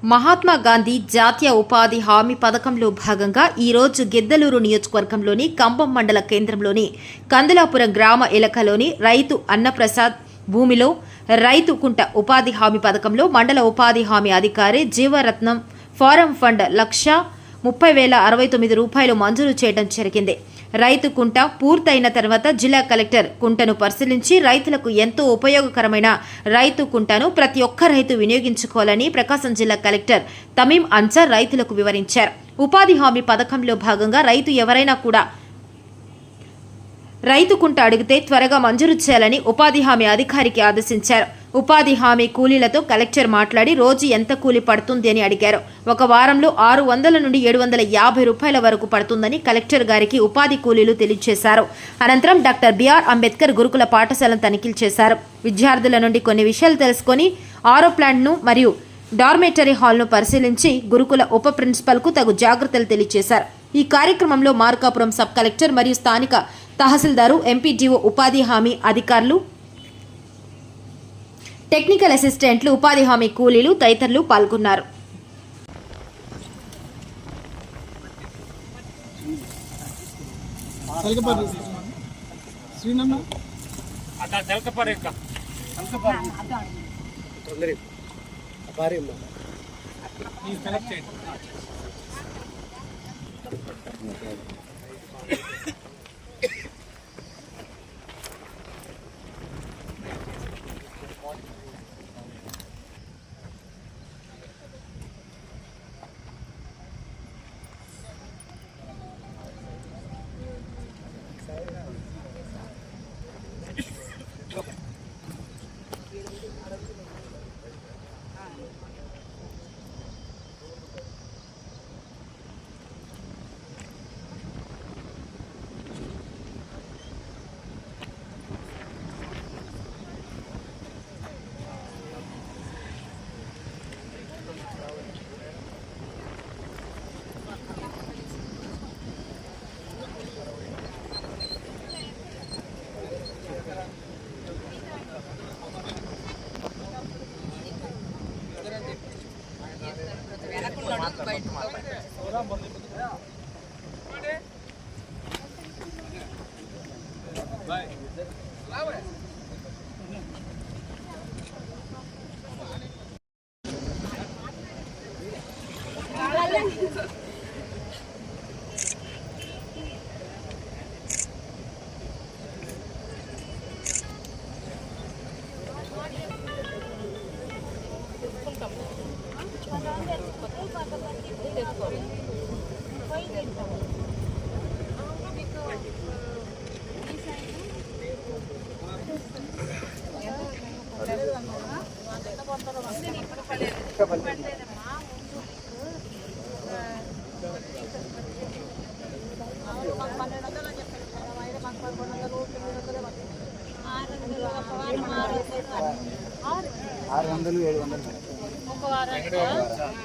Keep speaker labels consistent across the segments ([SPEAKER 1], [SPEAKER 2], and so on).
[SPEAKER 1] మహాత్మా గాంధీ జాతీయ ఉపాధి హామీ పథకంలో భాగంగా ఈరోజు గిద్దలూరు నియోజకవర్గంలోని కంభం మండల కేంద్రంలోని కందులాపురం గ్రామ ఎలకలోని రైతు అన్నప్రసాద్ భూమిలో రైతు కుంట ఉపాధి హామీ పథకంలో మండల ఉపాధి హామీ అధికారి జీవరత్నం ఫారం ఫండ్ 1,30,069 రూపాయలు మంజూరు చేయడం జరిగింది. రైతు కుంట పూర్తయిన తర్వాత జిల్లా కలెక్టర్ కుంటను పరిశీలించి రైతులకు ఎంతో ఉపయోగకరమైన రైతు కుంటను ప్రతి ఒక్క రైతు వినియోగించుకోవాలని ప్రకాశం జిల్లా కలెక్టర్ తమీం అన్సార్ రైతులకు వివరించారు. ఉపాధి హామీ పథకంలో భాగంగా రైతు ఎవరైనా కూడా రైతు కుంట అడిగితే త్వరగా మంజూరు చేయాలని ఉపాధి హామీ అధికారికి ఆదేశించారు. ఉపాధి హామీ కూలీలతో కలెక్టర్ మాట్లాడి రోజు ఎంత కూలీ పడుతుంది అని అడిగారు. ఒక వారంలో 600 నుండి 750 రూపాయల వరకు పడుతుందని కలెక్టర్ గారికి ఉపాధి కూలీలు తెలియజేశారు. అనంతరం డాక్టర్ బిఆర్ అంబేద్కర్ గురుకుల పాఠశాలను తనిఖీలు చేశారు. విద్యార్థుల నుండి కొన్ని విషయాలు తెలుసుకొని ఆరో ప్లాంట్ను మరియు డార్మేటరీ హాల్ను పరిశీలించి గురుకుల ఉప ప్రిన్సిపల్కు తగు జాగ్రత్తలు తెలియజేశారు. ఈ కార్యక్రమంలో మార్కాపురం సబ్ కలెక్టర్ మరియు స్థానిక తహసీల్దారు, ఎంపీడీఓ, ఉపాధి హామీ అధికారులు, టెక్నికల్ అసిస్టెంట్లు, ఉపాధి హామీ కూలీలు తదితరులు పాల్గొన్నారు.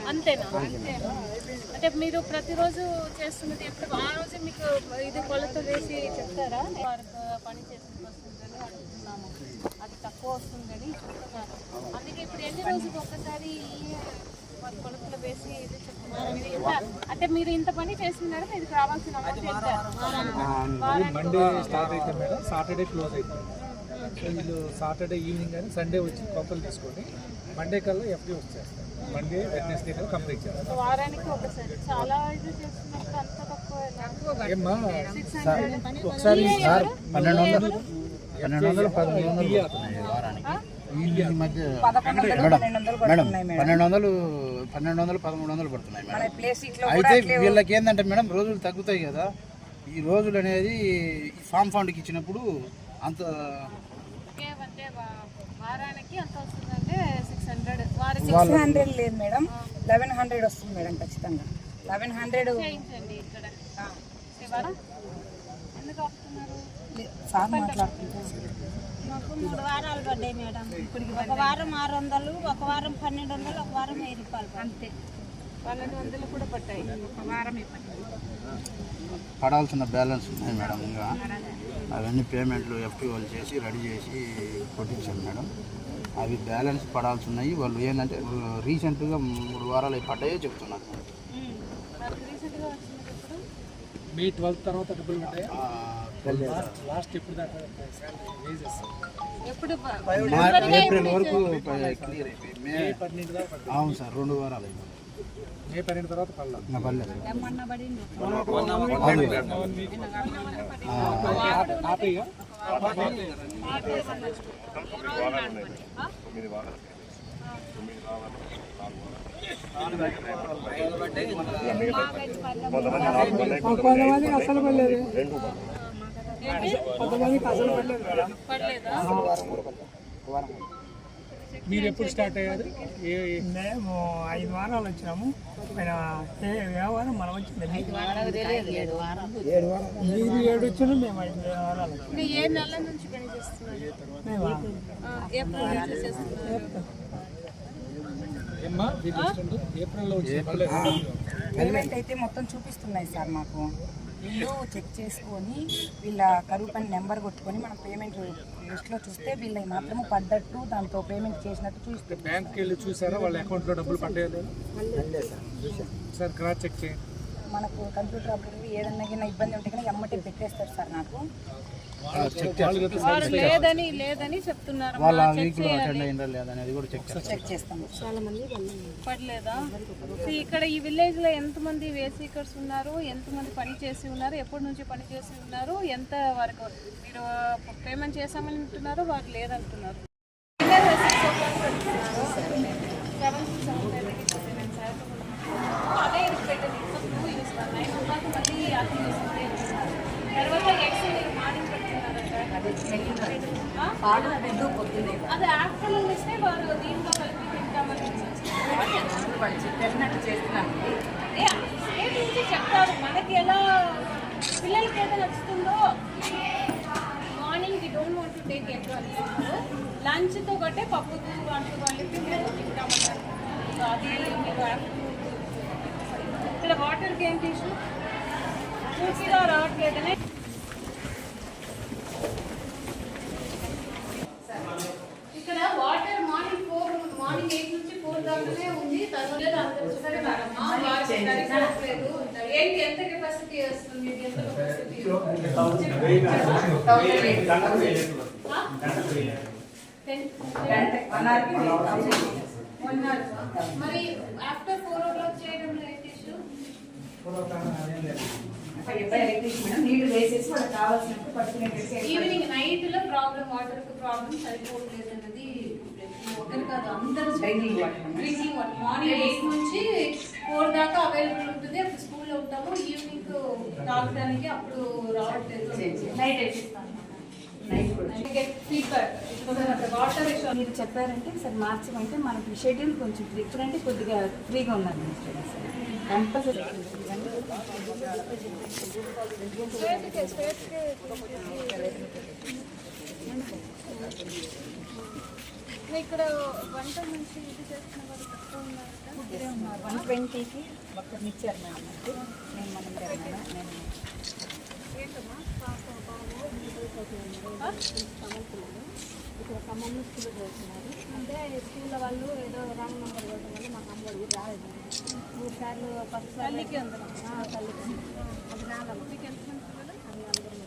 [SPEAKER 2] అంతేనా? అంటే మీరు ప్రతిరోజు చేస్తున్నది ఎప్పుడు ఆ రోజు మీకు ఇది కొలత వేసి చెప్తారా? పని చేసేది వస్తుందని అడుగుతున్నాము, అది తక్కువ వస్తుందని చెప్తున్నారు. అందుకే ఇప్పుడు ఎన్ని రోజులకు ఒక్కసారి కొలతలు వేసి ఇది చెప్తున్నారు. అంటే మీరు ఇంత పని చేస్తున్నారు, ఇది కావాల్సిన
[SPEAKER 3] మండే స్టార్ట్ అయితే మేడం, సాటర్డే క్లోజ్ అవుతుంది. సో వీళ్ళు సాటర్డే ఈవినింగ్ కానీ సండే వచ్చి కొలతలు తీసుకొని మండే కల్లా ఎఫ్డీ వచ్చేస్తారు. మండే వెడ్నెస్డే కల్లా కంప్లీట్ చేస్తారు.
[SPEAKER 2] వారానికి ఒకసారి చాలా ఇది చేస్తున్నప్పుడు అంత తక్కువ
[SPEAKER 3] ఏమ్మా ఒకసారి 1200 1300 పడుతున్నాయి మేడం. అయితే వీళ్ళకి ఏంటంటే మేడం రోజులు తగ్గుతాయి కదా, ఈ రోజులు అనేది ఫామ్ ఫండ్కి ఇచ్చినప్పుడు అంత
[SPEAKER 2] వారానికి అంత వస్తుందంటే
[SPEAKER 4] 600 లేదు మేడం, 1100 వస్తుంది మేడం. ఖచ్చితంగా 1100
[SPEAKER 2] చేయించండి. ఇక్కడ ఎందుకు వస్తున్నారు?
[SPEAKER 4] సార్ మాట్లాడుతున్నారు.
[SPEAKER 5] మాకు 3 వారాలు పడ్డాయి మేడం. ఒక వారం 600, ఒక వారం 1200, ఒక వారం 1000 రూపాయలు అంతే.
[SPEAKER 2] 1200 కూడా పట్టాయి.
[SPEAKER 6] పడాల్సిన బ్యాలెన్స్ ఉన్నాయి మేడం. ఇంకా అవన్నీ పేమెంట్లు ఎఫ్టీఓలు చేసి రెడీ చేసి కొట్టించాను మేడం. అవి బ్యాలెన్స్ పడాల్సి ఉన్నాయి. వాళ్ళు ఏంటంటే రీసెంట్గా 3 వారాలు పడ్డాయో చెప్తున్నారు.
[SPEAKER 2] రీసెంట్గా వచ్చినది ఎప్పుడు?
[SPEAKER 3] మీ 12th తర్వాత డబ్బులు ఉంటాయి. లాస్ట్ ఎప్పుడు దాకా
[SPEAKER 2] ఎప్పుడు
[SPEAKER 6] ఏప్రిల్ వరకు క్లియర్ అయిపోయింది. మే
[SPEAKER 3] 12 దాకా పడ్డాయి.
[SPEAKER 6] అవును సార్, 2 వారాలు అయిపోయింది.
[SPEAKER 3] మే 12 తర్వాత పడలేదు.
[SPEAKER 6] ఇంకా పర్లేదు.
[SPEAKER 3] హ్యాపీగా కొంతమందికి అసలు పడలేదు. కొంతమందికి అసలు పడలేదు. మీరు ఎప్పుడు స్టార్ట్ అయ్యారు?
[SPEAKER 7] మేము 5 వారాలు వచ్చినాము. వ్యవహారం మనం వచ్చింది. 7 వచ్చినా మేము 5 వారాలు వచ్చాము.
[SPEAKER 2] ఏ నెల నుంచి పని చేస్తున్నారు? ఏప్రిల్ నుంచి చేస్తున్నారు.
[SPEAKER 3] ఏప్రిల్లో
[SPEAKER 4] పేమెంట్ అయితే మొత్తం చూపిస్తున్నాయి సార్. మాకు వీళ్ళు చెక్ చేసుకొని వీళ్ళ కరువు పని నెంబర్ కొట్టుకొని మనం పేమెంట్ లిస్ట్లో చూస్తే వీళ్ళకి మాత్రము పడ్డట్టు దాంతో పేమెంట్ చేసినట్టు చూస్తే
[SPEAKER 3] బ్యాంక్కి వెళ్ళి చూసారా వాళ్ళ అకౌంట్లో డబ్బులు పడ్డాయో సార్ క్రాస్ చెక్ చేయండి.
[SPEAKER 4] మనకు కంప్యూటర్ అప్పుడు ఏదన్నా ఇబ్బంది ఉంటే కానీ ఎమ్మటే పెట్టేస్తారు సార్. నాకు
[SPEAKER 2] వారు లేదని చెప్తున్నారు.
[SPEAKER 6] వాళ్ళ వీక్లో అటెండ్ అయ్యిందా లేదనేది కూడా చెక్
[SPEAKER 4] చేస్తాము. చాలా మంది
[SPEAKER 2] పడలేదా? ఇక్కడ ఈ విలేజ్ లో ఎంతమంది వేసీకర్స్ ఉన్నారు, ఎంతమంది పని చేసి ఉన్నారు, ఎప్పటి నుంచి పని చేసి ఉన్నారు, ఎంత వరకు మీరు పేమెంట్ చేసామని అంటున్నారు, వారు లేదంటున్నారు. అది ఆఫ్టర్నూన్ ఇస్తే వారు దీంట్లో కలిపి తింటామని చెప్తారు. మనకి ఎలా పిల్లలకి ఏదో నచ్చుతుందో morning we don't want to take egg లంచ్తో గట్టే పప్పుతో వాటితో కలిపి మేము తింటామంటారు. అది మీరు ఇక్కడ వాటర్కి ఏంటి ఇష్యూ? పూర్తిగా రావట్లేదనే ఇక్కడ వాటర్ మార్నింగ్ 8 నుంచి 4 దాకానే ఉంది. ఏంటి ఎంత కెపాసిటీ వస్తుంది? ఎంత మరి ఆఫ్టర్ 4 o'clock చేయడంలో ఏంటి ఇష్యూ?
[SPEAKER 4] నీళ్లు వేసేసి వాళ్ళకి కావాల్సినట్టు పట్టుకునే
[SPEAKER 2] ఈవినింగ్ నైట్ లో ప్రాబ్లం, వాటర్ కు ప్రాబ్లం సరిపోవట్లేదు అన్నది ఒకరు కాదు అందరూ డ్రింకింగ్ వాటర్ మార్నింగ్ 8 నుంచి 4 దాకా అవైలబుల్ ఉంటుంది. అప్పుడు స్కూల్లో ఉంటాము. ఈవినింగ్ తాగడానికి అప్పుడు రావట్లేదు. నైట్ వేసిస్తాను. వాటర్
[SPEAKER 4] మీరు చెప్పారంటే సార్ మార్చమంటే మనకి షెడ్యూల్ కొంచెం ఇప్పుడంటే కొద్దిగా ఫ్రీగా ఉన్నారు కంపల్సరీ.
[SPEAKER 2] ఇక్కడ వంట నుంచి ఇది చేస్తున్న వాళ్ళు తక్కువ ఉన్నారు.
[SPEAKER 4] 120కి ఒక్కరిని ఇచ్చారు మేడం. నేను మనం నేను
[SPEAKER 5] ఇక్కడ ఖమ్మంలో స్కూల్లో చదువుతున్నారు. అంటే స్కూల్లో వాళ్ళు ఏదో రాంగ్ నెంబర్ కొట్టడం వల్ల మాకు అమ్మఒడి రాలేదు. 3 సార్లు ఫస్ట్
[SPEAKER 2] తల్లికి అందరం
[SPEAKER 5] తల్లికి అది రాలేదు.
[SPEAKER 2] మీకు ఎంతమంది పిల్లలు?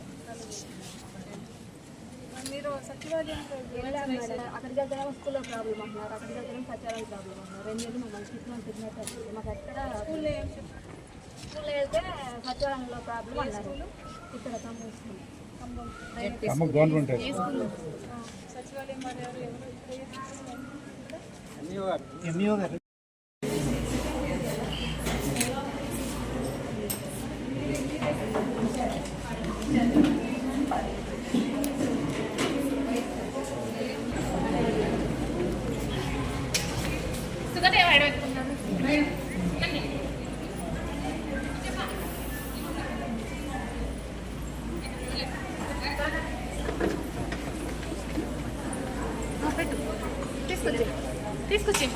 [SPEAKER 5] అది
[SPEAKER 2] మీరు సచివాలయానికి
[SPEAKER 5] వెళ్ళాము మేడం. అక్కడి దగ్గర స్కూల్లో ప్రాబ్లం అంటున్నారు, అక్కడి దగ్గర సచివాలయం ప్రాబ్లం అంటున్నారు. 2 నెలలు మమ్మల్ని ట్రీట్మెంట్ తిరిగినట్టు మాకు ఎక్కడ
[SPEAKER 2] స్కూల్లో ఏం చెప్పారు?
[SPEAKER 5] స్కూల్లో వెళ్తే సచివాలయంలో ప్రాబ్లం అన్నారు. ఇక్కడ ఖమ్మం స్కూల్
[SPEAKER 6] గవర్నమెంట్
[SPEAKER 2] సచివాలయం వారు ఎవరు
[SPEAKER 3] ఎంఈఓ గారు
[SPEAKER 2] తీసుకొచ్చి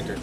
[SPEAKER 8] ఇటు.